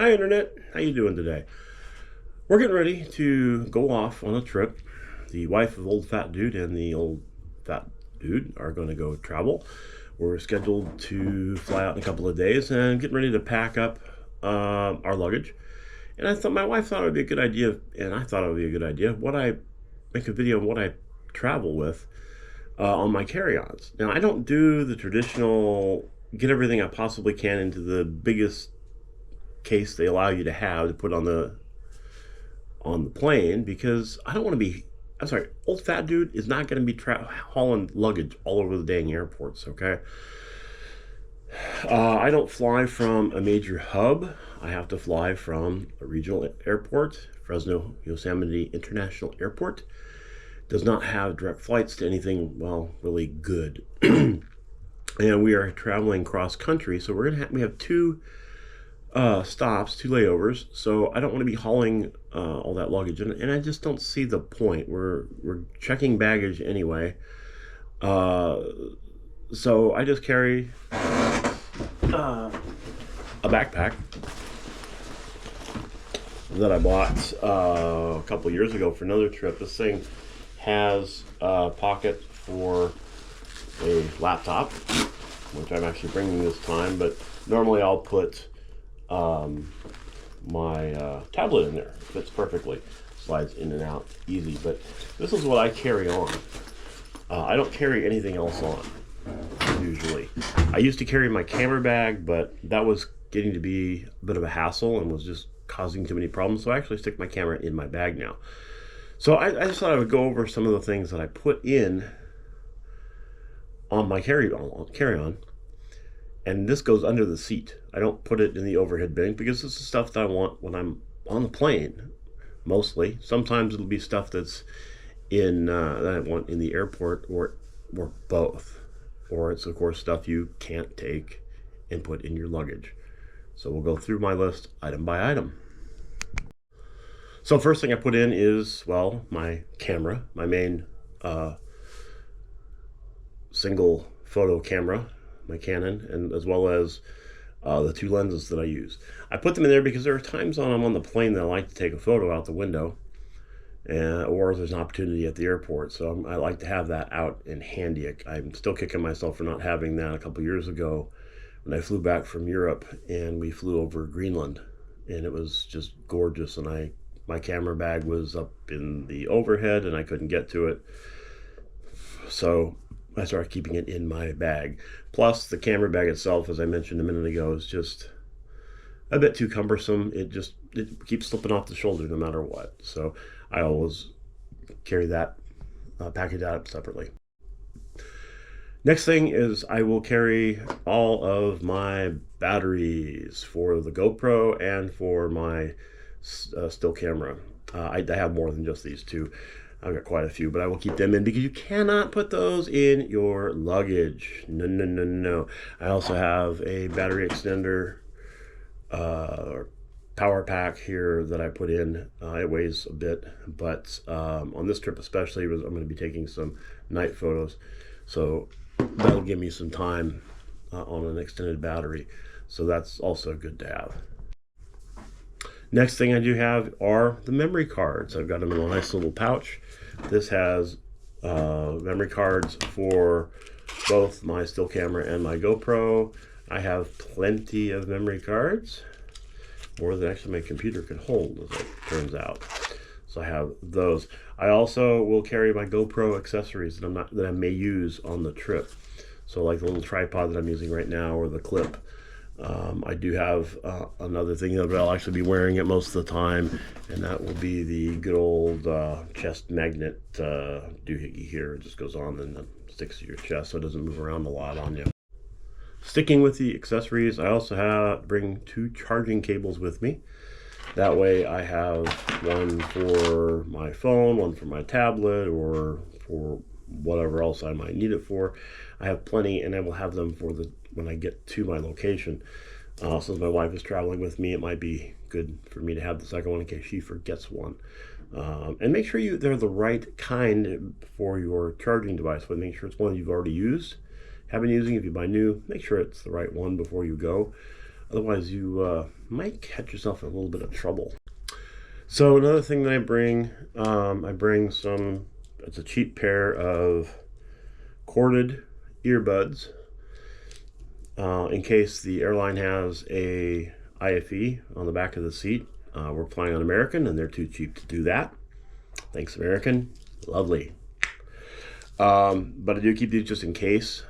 Hi Internet, how you doing today? We're getting ready to go off on a trip. The wife of Old Fat Dude and the Old Fat Dude are going to go travel. We're scheduled to fly out in a couple of days and getting ready to pack up our luggage. And I thought my wife thought it would be a good idea, and I thought it would be a good idea. What I make a video of what I travel with on my carry-ons. Now I don't do the traditional get everything I possibly can into the biggest case they allow you to have to put on the plane because I don't want to be. I'm sorry, Old Fat Dude is not going to be hauling luggage all over the dang airports. Okay, I don't fly from a major hub. I have to fly from a regional airport. Fresno Yosemite International Airport does not have direct flights to anything, well, really good. And we are traveling cross country, so we have two stops, two layovers. So I don't want to be hauling all that luggage, and I just don't see the point. We're checking baggage anyway, so I just carry a backpack that I bought a couple years ago for another trip. This thing has a pocket for a laptop, which I'm actually bringing this time, but normally I'll put my tablet in there. It fits perfectly, slides in and out easy, but this is what I carry on. I don't carry anything else on usually. I used to carry my camera bag, but that was getting to be a bit of a hassle and was just causing too many problems, so I actually stick my camera in my bag now. So I just thought I would go over some of the things that I put in on my carry-on, and this goes under the seat. I don't put it in the overhead bin because this is stuff that I want when I'm on the plane, mostly. Sometimes it'll be stuff that's in that I want in the airport, or both. Or it's, of course, stuff you can't take and put in your luggage. So we'll go through my list item by item. So first thing I put in is, well, my camera, my main single photo camera, my Canon, and as well as the two lenses that I use. I put them in there because there are times when I'm on the plane that I like to take a photo out the window, or there's an opportunity at the airport. So I like to have that out and handy. I'm still kicking myself for not having that a couple years ago when I flew back from Europe and we flew over Greenland, and it was just gorgeous, and my camera bag was up in the overhead and I couldn't get to it. So I started keeping it in my bag. Plus, the camera bag itself, as I mentioned a minute ago, is just a bit too cumbersome. It keeps slipping off the shoulder no matter what. So I always carry that, package that up separately. Next thing is I will carry all of my batteries for the GoPro and for my still camera. I have more than just these two. I've got quite a few, but I will keep them in because you cannot put those in your luggage. No, no, no, no. I also have a battery extender power pack here that I put in. It weighs a bit, but on this trip especially, I'm going to be taking some night photos. So that'll give me some time on an extended battery. So that's also good to have. Next thing I do have are the memory cards. I've got them in a nice little pouch. This has memory cards for both my still camera and my GoPro. I have plenty of memory cards, more than actually my computer can hold, as it turns out. So I have those. I also will carry my GoPro accessories that I may use on the trip. So like the little tripod that I'm using right now, or the clip. I do have another thing that I'll actually be wearing it most of the time, and that will be the good old chest magnet doohickey here. It just goes on and sticks to your chest so it doesn't move around a lot on you. Sticking with the accessories, I also bring two charging cables with me. That way I have one for my phone, one for my tablet, or for whatever else I might need it for. I have plenty, and I will have them for when I get to my location. Since my wife is traveling with me, it might be good for me to have the second one in case she forgets one. And make sure they're the right kind for your charging device. But make sure it's one you've already used, have been using. If you buy new, make sure it's the right one before you go. Otherwise, you might catch yourself in a little bit of trouble. So another thing that I bring some, it's a cheap pair of corded earbuds in case the airline has a IFE on the back of the seat. We're flying on American and they're too cheap to do that. Thanks, American. Lovely. But I do keep these just in case,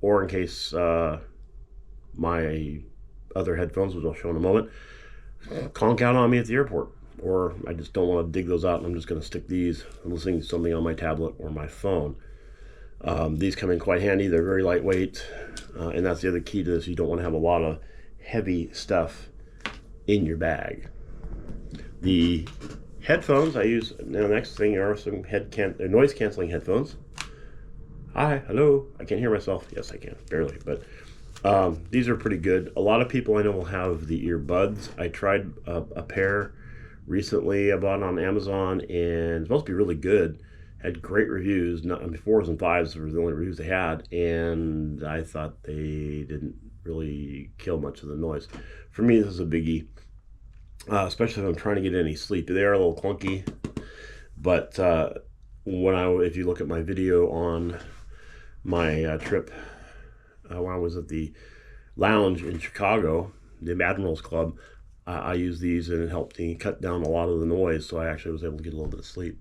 or in case my other headphones, which I'll show in a moment, conk out on me at the airport. Or I just don't want to dig those out and I'm just going to stick these. I'm listening to something on my tablet or my phone. These come in quite handy. They're very lightweight. And that's the other key to this. You don't want to have a lot of heavy stuff in your bag. The headphones I use, now next thing are some noise canceling headphones. Hi, hello. I can't hear myself. Yes, I can, barely. But these are pretty good. A lot of people I know will have the earbuds. I tried a pair recently. I bought on Amazon and it's supposed to be really good. Had great reviews. Not, 4s and 5s were the only reviews they had, and I thought they didn't really kill much of the noise. For me, this is a biggie, especially if I'm trying to get any sleep. They are a little clunky, but if you look at my video on my trip when I was at the lounge in Chicago, the Admirals Club, I used these and it helped me cut down a lot of the noise, so I actually was able to get a little bit of sleep.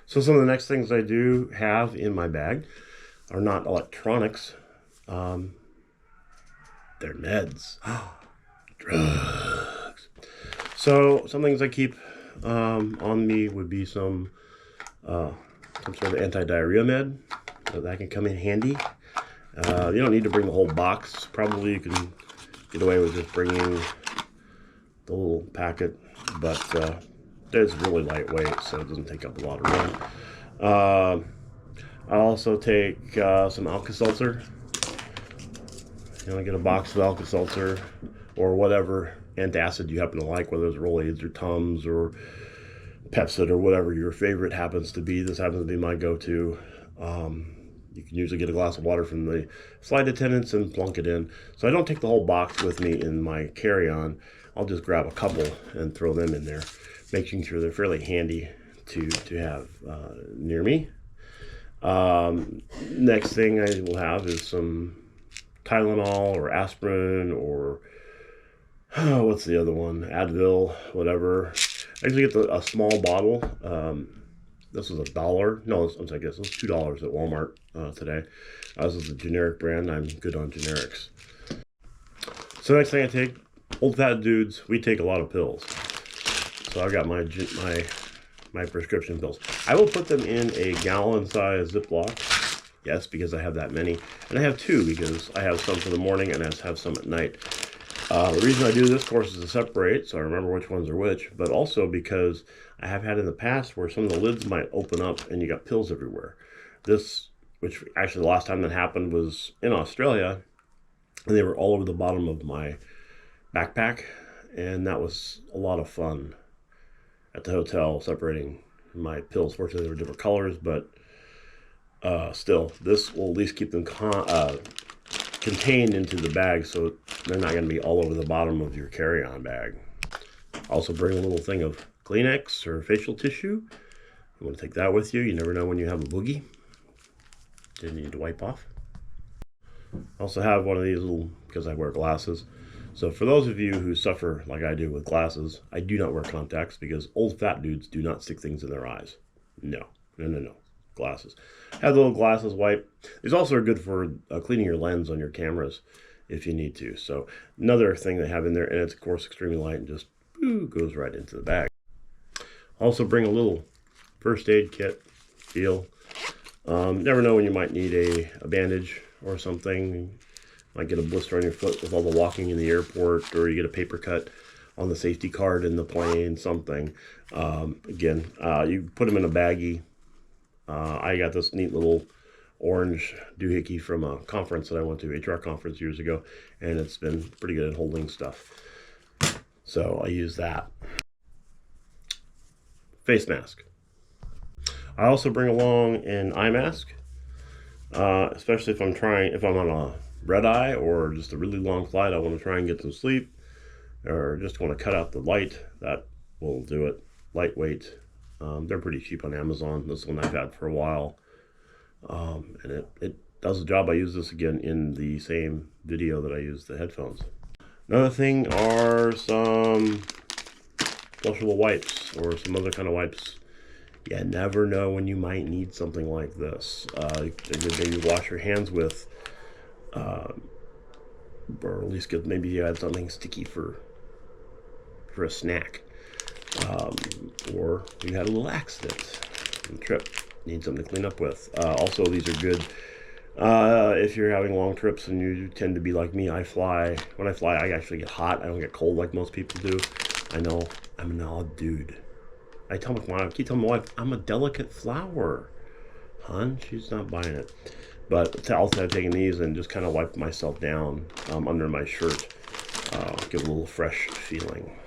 So some of the next things I do have in my bag are not electronics. They're meds. Drugs. So some things I keep on me would be some sort of anti-diarrhea med. So that can come in handy. You don't need to bring the whole box. Probably you can get away with just bringing the little packet, but it's really lightweight, so it doesn't take up a lot of room. I also take some Alka-Seltzer. Get a box of Alka-Seltzer or whatever antacid you happen to like, whether it's Rolaids or Tums or Pepcid or whatever your favorite happens to be. This happens to be my go-to. You can usually get a glass of water from the flight attendants and plunk it in. So I don't take the whole box with me in my carry-on. I'll just grab a couple and throw them in there, making sure they're fairly handy to have near me. Next thing I will have is some Tylenol or aspirin or what's the other one? Advil, whatever. I usually get a small bottle. This was $1. No, I guess it was $2 at Walmart today. This is a generic brand. I'm good on generics. So next thing I take, old fat dudes, we take a lot of pills. So I've got my prescription pills. I will put them in a gallon-sized Ziploc. Yes, because I have that many. And I have two because I have some for the morning and I have some at night. The reason I do this, of course, is to separate, so I remember which ones are which, but also because I have had in the past where some of the lids might open up and you got pills everywhere. Which actually the last time that happened was in Australia, and they were all over the bottom of my backpack, and that was a lot of fun at the hotel, separating my pills. Fortunately, they were different colors, but still, this will at least keep them contained into the bag, so they're not going to be all over the bottom of your carry-on bag. Also bring a little thing of Kleenex or facial tissue. You want to take that with you. You never know when you have a boogie. You need to wipe off. I also have one of these little, because I wear glasses. So for those of you who suffer like I do with glasses, I do not wear contacts because old fat dudes do not stick things in their eyes. No. Glasses. Have the little glasses wipe. These also are good for cleaning your lens on your cameras if you need to. So another thing they have in there, and it's of course extremely light and just goes right into the bag. Also bring a little first aid kit. Never know when you might need a bandage or something. You might get a blister on your foot with all the walking in the airport, or you get a paper cut on the safety card in the plane, something. Again, you put them in a baggie. I got this neat little orange doohickey from a conference that I went to, HR conference years ago, and it's been pretty good at holding stuff. So I use that. Face mask. I also bring along an eye mask, especially if I'm on red eye or just a really long flight, I want to try and get some sleep, or just want to cut out the light, that will do it. Lightweight. They're pretty cheap on Amazon. This one I've had for a while. And it does the job. I use this again in the same video that I used the headphones. Another thing are some flushable wipes or some other kind of wipes. You never know when you might need something like this. Maybe wash your hands with, or at least maybe you had something sticky for a snack, or you had a little accident on the trip, need something to clean up with. Also, these are good if you're having long trips and you tend to be like me. When I fly, I actually get hot. I don't get cold like most people do. I know I'm an odd dude. I keep telling my wife, I'm a delicate flower. Hun, she's not buying it. But also I've taken these and just kind of wiped myself down under my shirt. Give a little fresh feeling.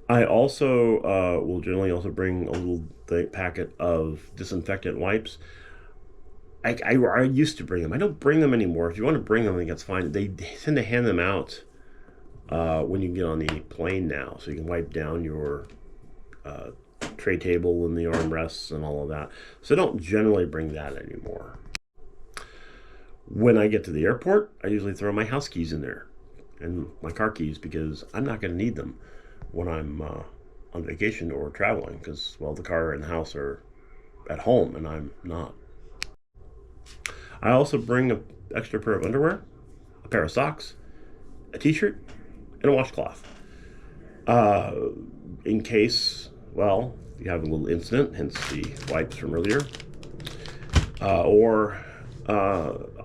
I also will generally also bring a little packet of disinfectant wipes. I used to bring them. I don't bring them anymore. If you want to bring them, I think that's fine. They tend to hand them out when you get on the plane now, so you can wipe down your tray table and the armrests and all of that. So I don't generally bring that anymore. When I get to the airport, I usually throw my house keys in there and my car keys, because I'm not going to need them when I'm on vacation or traveling, because, well, the car and the house are at home and I'm not. I also bring an extra pair of underwear, a pair of socks, a t-shirt, and a washcloth. In case, well, you have a little incident, hence the wipes from earlier.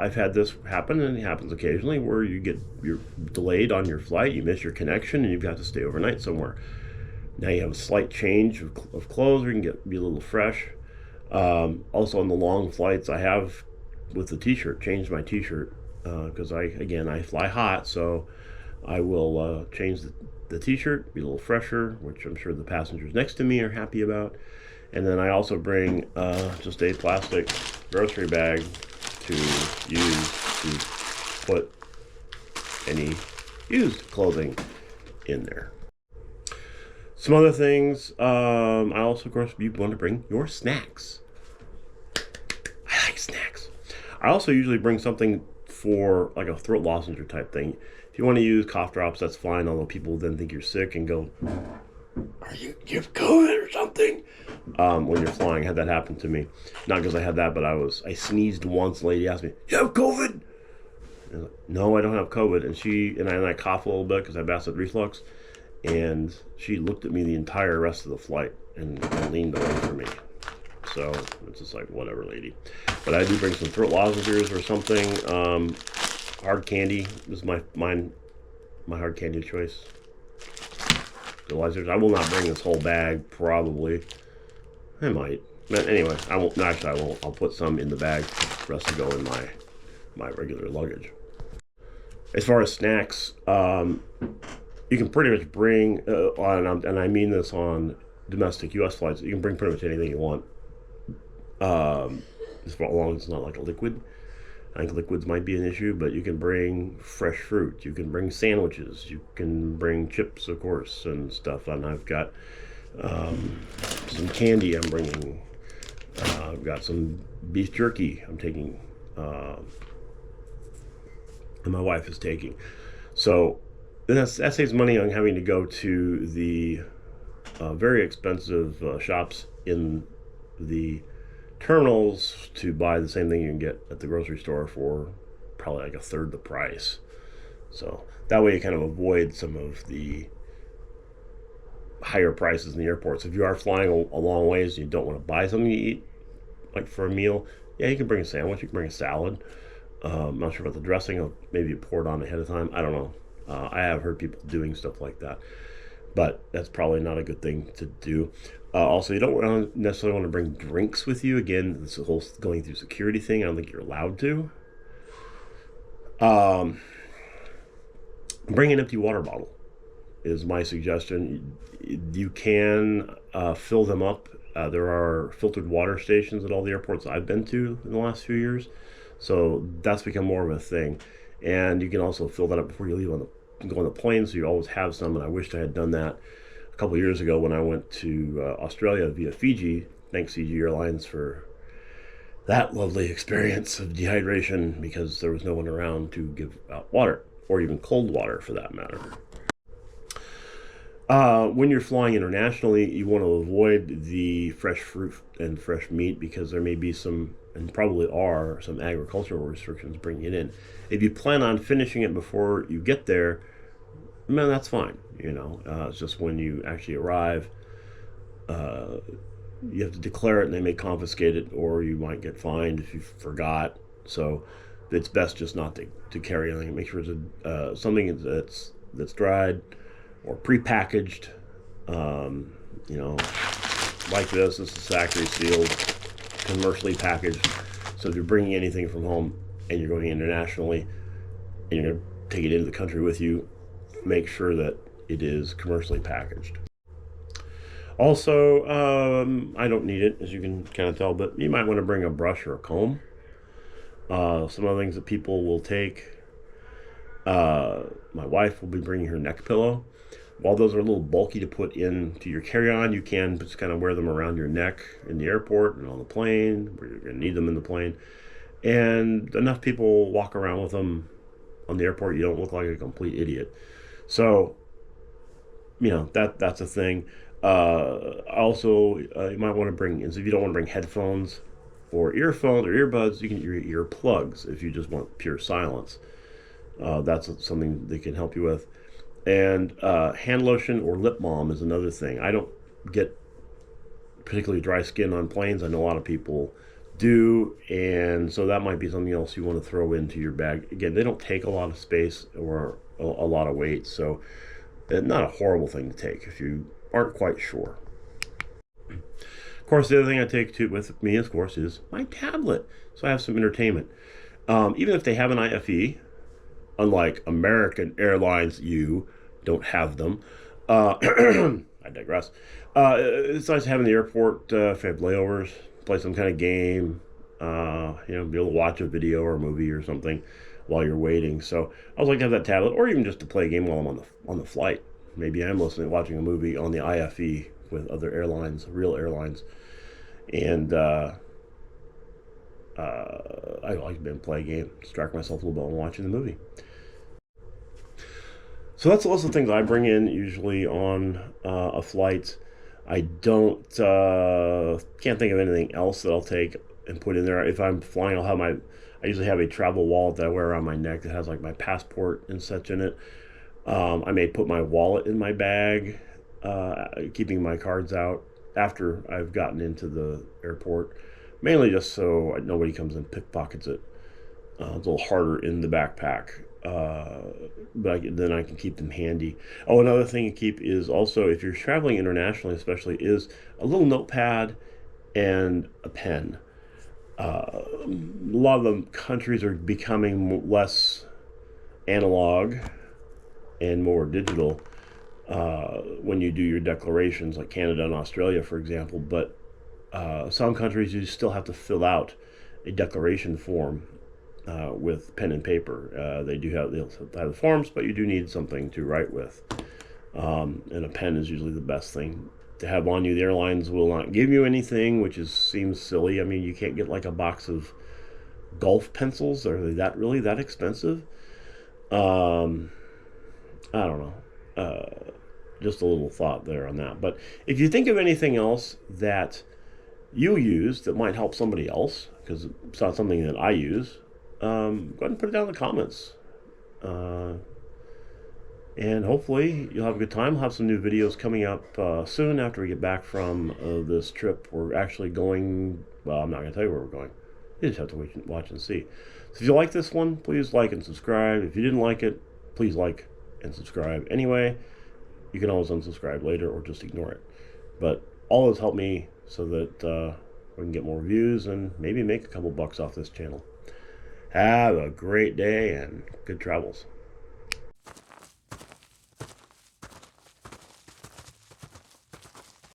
I've had this happen, and it happens occasionally, where you're delayed on your flight, you miss your connection, and you've got to stay overnight somewhere. Now you have a slight change of clothes, or you can be a little fresh. Also on the long flights, I have, with the t-shirt, changed my t-shirt, because I fly hot, so I will change the t-shirt, be a little fresher, which I'm sure the passengers next to me are happy about. And then I also bring just a plastic grocery bag to use to put any used clothing in there. Some other things, I also, of course, you want to bring your snacks. I like snacks. I also usually bring something for like a throat lozenge type thing. If you want to use cough drops, that's fine, although people then think you're sick and go, you have COVID or something? When you're flying, I had that happen to me. Not because I had that, but I sneezed once. A lady asked me, you have COVID? And like, no, I don't have COVID. And I coughed a little bit because I have acid reflux. And she looked at me the entire rest of the flight and leaned away from me. So it's just like, whatever, lady. But I do bring some throat lozenges or something. Hard candy. This is my hard candy of choice. I will not bring this whole bag, probably. I might. But anyway, I won't. Actually, I won't. I'll put some in the bag. The rest will go in my regular luggage. As far as snacks, you can pretty much bring, and I mean this on domestic U.S. flights, you can bring pretty much anything you want. As long as it's not like a liquid. I think liquids might be an issue, but you can bring fresh fruit. You can bring sandwiches. You can bring chips, of course, and stuff. And I've got some candy I'm bringing. I've got some beef jerky I'm taking, and my wife is taking. So that saves money on having to go to the very expensive shops in the terminals to buy the same thing you can get at the grocery store for probably like a third the price. So that way you kind of avoid some of the higher prices in the airports. If you are flying a long ways and you don't want to buy something to eat, like for a meal, yeah, you can bring a sandwich, you can bring a salad. I'm not sure about the dressing. Maybe you pour it on ahead of time. I don't know. I have heard people doing stuff like that, but that's probably not a good thing to do. Also, you don't necessarily want to bring drinks with you. Again, this whole going through security thing, I don't think you're allowed to. Bring an empty water bottle is my suggestion. You can fill them up. There are filtered water stations at all the airports I've been to in the last few years. So that's become more of a thing. And you can also fill that up before you leave on the go on the plane, so you always have some. And I wished I had done that a couple of years ago when I went to Australia via Fiji. Thanks CG Airlines for that lovely experience of dehydration, because there was no one around to give out water, or even cold water for that matter. When you're flying internationally, you want to avoid the fresh fruit and fresh meat, because there may be some, and probably are, some agricultural restrictions bringing it in. If you plan on finishing it before you get there, man, that's fine. It's just when you actually arrive, you have to declare it, and they may confiscate it, or you might get fined if you forgot. So it's best just not to carry anything. Make sure it's something that's dried or prepackaged. Like this is factory sealed, commercially packaged. So if you're bringing anything from home and you're going internationally and you're going to take it into the country with you, make sure that it is commercially packaged. Also, I don't need it, as you can kind of tell, but you might want to bring a brush or a comb. Some other things that people will take. My wife will be bringing her neck pillow. While those are a little bulky to put into your carry-on, you can just kind of wear them around your neck in the airport and on the plane, where you're going to need them in the plane. And enough people walk around with them on the airport, you don't look like a complete idiot. So, that's a thing. Also, you might want to bring, if you don't want to bring headphones or earphones or earbuds, you can get your earplugs if you just want pure silence. That's something they can help you with. And hand lotion or lip balm is another thing. I don't get particularly dry skin on planes. I know a lot of people do, and so that might be something else you want to throw into your bag. Again, they don't take a lot of space or a lot of weight, so not a horrible thing to take if you aren't quite sure. Of course, the other thing I take with me, of course, is my tablet. So I have some entertainment. Even if they have an IFE, unlike American Airlines, you don't have them. I digress. It's nice to have in the airport if you have layovers, play some kind of game, be able to watch a video or a movie or something while you're waiting. So I always like to have that tablet, or even just to play a game while I'm on the flight. Maybe I'm watching a movie on the IFE with other airlines, real airlines, and I like to play a game, distract myself a little bit while watching the movie. So that's a list of things I bring in usually on a flight. I don't can't think of anything else that I'll take and put in there. If I'm flying, I usually have a travel wallet that I wear around my neck that has like my passport and such in it. I may put my wallet in my bag, keeping my cards out after I've gotten into the airport, mainly just so nobody comes and pickpockets it. It's a little harder in the backpack, but then I can keep them handy. Oh, another thing to keep is also, if you're traveling internationally especially, is a little notepad and a pen. A lot of the countries are becoming less analog and more digital when you do your declarations, like Canada and Australia, for example. But some countries, you still have to fill out a declaration form with pen and paper. They'll have the forms, but you do need something to write with. And a pen is usually the best thing to have on you. The airlines will not give you anything, which seems silly. I mean, you can't get like a box of golf pencils. Are they really that expensive? I don't know. Just a little thought there on that. But if you think of anything else that you use that might help somebody else, because it's not something that I use, go ahead and put it down in the comments. And hopefully you'll have a good time. We'll have some new videos coming up soon after we get back from this trip. We're actually going, well, I'm not going to tell you where we're going. You just have to watch and see. So if you like this one, please like and subscribe. If you didn't like it, please like and subscribe anyway. You can always unsubscribe later or just ignore it. But all this help me so that we can get more views and maybe make a couple bucks off this channel. Have a great day and good travels.